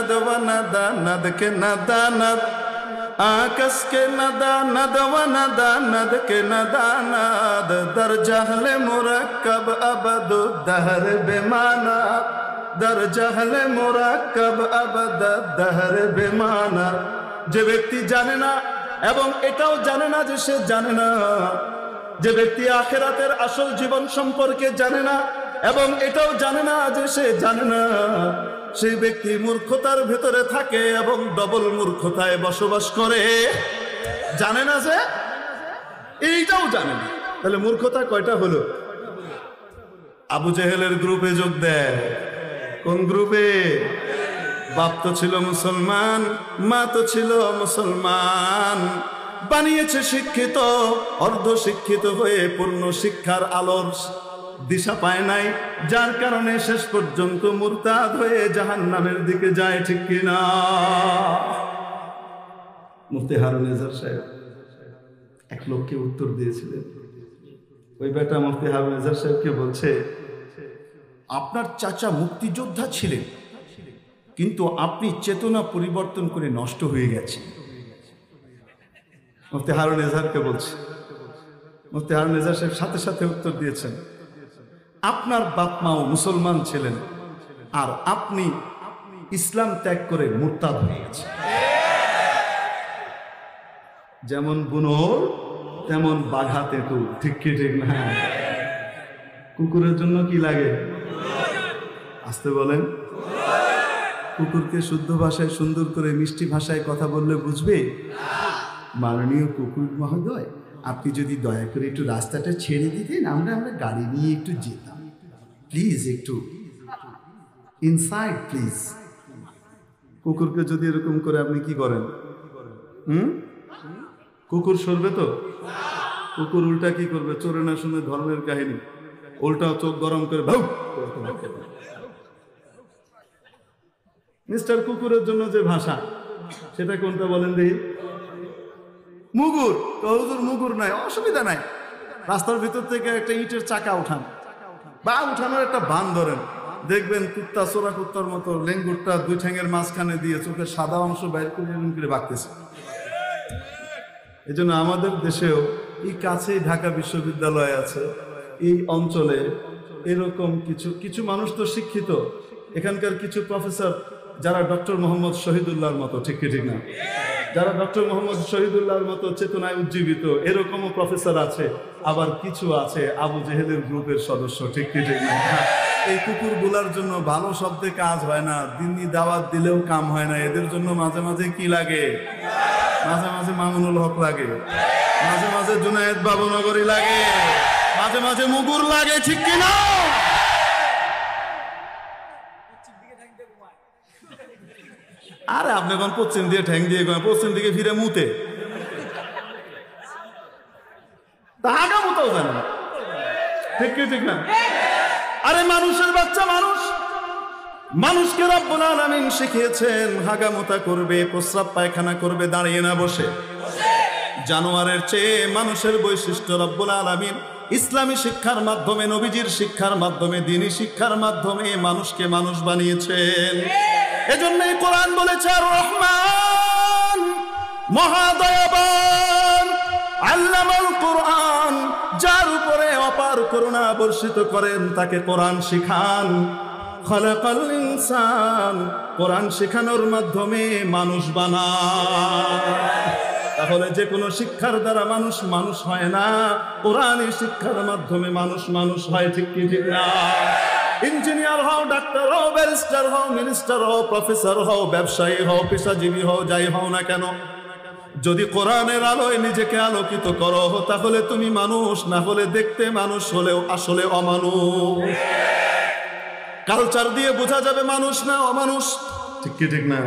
नद व नदा नद के नदानद आकस के नदानद व नदानद के नदानद दर जहल मुरक्कब अबद दहर बेमाना दर जहल मुरक्कब अबद दहर बेमाना। যে ব্যক্তি জানে না এবং এটাও জানে না যে সে জানে না, যে ব্যক্তি আখিরাতের আসল জীবন সম্পর্কে জানে না এবং এটাও জানে না যে সে জানে না, সেই ব্যক্তি মূর্খতার ভিতরে থাকে এবং ডবল মূর্খতায় বসবাস করে। জানে না যে এইটাও জানে না, তাহলে মূর্খতা কয়টা হলো? আবু জেহেলের গ্রুপে যোগ দেয়। কোন গ্রুপে? বাপ তো ছিল মুসলমান, মা তো ছিল মুসলমান, বানিয়েছে শিক্ষিত, অর্ধ শিক্ষিত হয়ে পূর্ণ শিক্ষার আলোর দিশা পায় নাই, যার কারণে শেষ পর্যন্ত মুরতাদ হয়ে জাহান্নামের দিকে যায়। ঠিক কিনা? মুফতি হারুন নিজার সাহেব এক লোককে উত্তর দিয়েছিলেন। ওই বেটা মুফতি হারুন নিজার সাহেবকে বলছে, আপনার চাচা মুক্তিযোদ্ধা ছিলেন, কিন্তু আপনি চেতনা পরিবর্তন করে নষ্ট হয়ে গেছে। মুফতি হারুন নিজারকে বলছে। মুফতি হারুন নিজার সাহেব সাথে সাথে উত্তর দিয়েছেন, আপনার বাপ মাও মুসলমান ছিলেন আর আপনি ইসলাম ত্যাগ করে মুরতাদ হয়ে গেছেন। যেমন বুনোর তেমন বাঘা তেঁতুল। ঠিক কি ঠিক না? কুকুরের জন্য কি লাগে? আসতে বলেন। কুকুরকে শুদ্ধ ভাষায় সুন্দর করে মিষ্টি ভাষায় কথা বললে বুঝবে? মাননীয় কুকুর মহোদয়, আপনি যদি দয়া করে একটু রাস্তাটা ছেড়ে দিতেন, আমরা গাড়ি নিয়ে একটু যেতাম, প্লিজ একটু ইনসাইড প্লিজ। কুকুরকে যদি এরকম করে আপনি কি করেন? কুকুর সরবে তো? কুকুর উল্টা কি করবে? চোরে না শুনে ধর্মের কাহিনী, উল্টা চোখ গরম করে ভাউ। মিস্টার কুকুরের জন্য যে ভাষা, সেটা কোনটা বলেন দেখি? মুগুর। হুজুর মুগুর নাই, অসুবিধা নাই, রাস্তার ভিতর থেকে একটা ইটের চাকা উঠান বা উঠানোর একটা বান ধরেন, দেখবেন কুত্তা চোরা কুত্তার মতো লেঙ্গুরটা দুই ঠ্যাঙের মাঝখানে দিয়ে চোখের সাদা অংশ বাইর করে বাঁকতেছে। এই জন্য আমাদের দেশেও এই কাছেই ঢাকা বিশ্ববিদ্যালয় আছে, এই অঞ্চলে এরকম কিছু মানুষ তো শিক্ষিত, এখানকার কিছু প্রফেসর যারা ডক্টর মোহাম্মদ শহীদুল্লাহর মতো, ঠিক কি ঠিক না? যারা ডক্টর মোহাম্মদ শহীদুল্লাহর মতো চেতনায় উজ্জীবিত, এরকমও প্রফেসর আছে। আবার কিছু আছে আবু জেহেলের গ্রুপের সদস্য, ঠিক কি ঠিক না? এই কুকুরগুলার জন্য ভালো শব্দে কাজ হয় না, দিনই দাওয়াত দিলেও কাম হয় না। এদের জন্য মাঝে মাঝে কি লাগে? মাঝে মাঝে মামুনুল হক লাগে, মাঝে মাঝে জুনায়েদ বাবুনগরী লাগে, মাঝে মাঝে মুগুর লাগে। ঠিক কিনা? আরে আপনি এখন পশ্চিম দিয়ে ঠ্যাং দিয়ে পশ্চিম দিকে ফিরে মুতে, তাহাগা মুতেও জানে না। ঠিক কি ঠিক না? আরে মানুষের বাচ্চা মানুষকে রব্বুল আলামিন শিখিয়েছেন হাগামুতা করবে, প্রস্রাব পায়খানা করবে দাঁড়িয়ে না বসে। জানোয়ারের চেয়ে মানুষের বৈশিষ্ট্য রব্বুল আলামিন ইসলামী শিক্ষার মাধ্যমে, নবীজির শিক্ষার মাধ্যমে, দ্বীনি শিক্ষার মাধ্যমে মানুষকে মানুষ বানিয়েছেন। এজন্যই কোরআন বলেছে আর রহমান মহাদয়াবান আল্লামাল কোরআন, যার উপরে অপার করুণা বর্ষিত করেন তাকে কোরআন শিখান। খলাকাল ইনসান, কোরআন শেখানোর মাধ্যমে মানুষ বানায়। তাহলে যে কোনো শিক্ষার দ্বারা মানুষ মানুষ হয় না, কোরআনের শিক্ষার মাধ্যমে মানুষ মানুষ হয়। ঠিক কি ঠিক না? ইঞ্জিনিয়ার হও, ডাক্তার হও, ব্যারিস্টার হও, মিনিস্টার হও, প্রফেসর হও, ব্যবসায়ী হও, পেশাজীবী হও, যাই হও না কেন, যদি কোরআনের আলোয় নিজেকে আলোকিত করো তাহলে তুমি মানুষ, না হলে দেখতে মানুষ হলেও আসলে অমানুষ। কালচার দিয়ে বোঝা যাবে মানুষ না অমানুষ। ঠিক কি ঠিক না?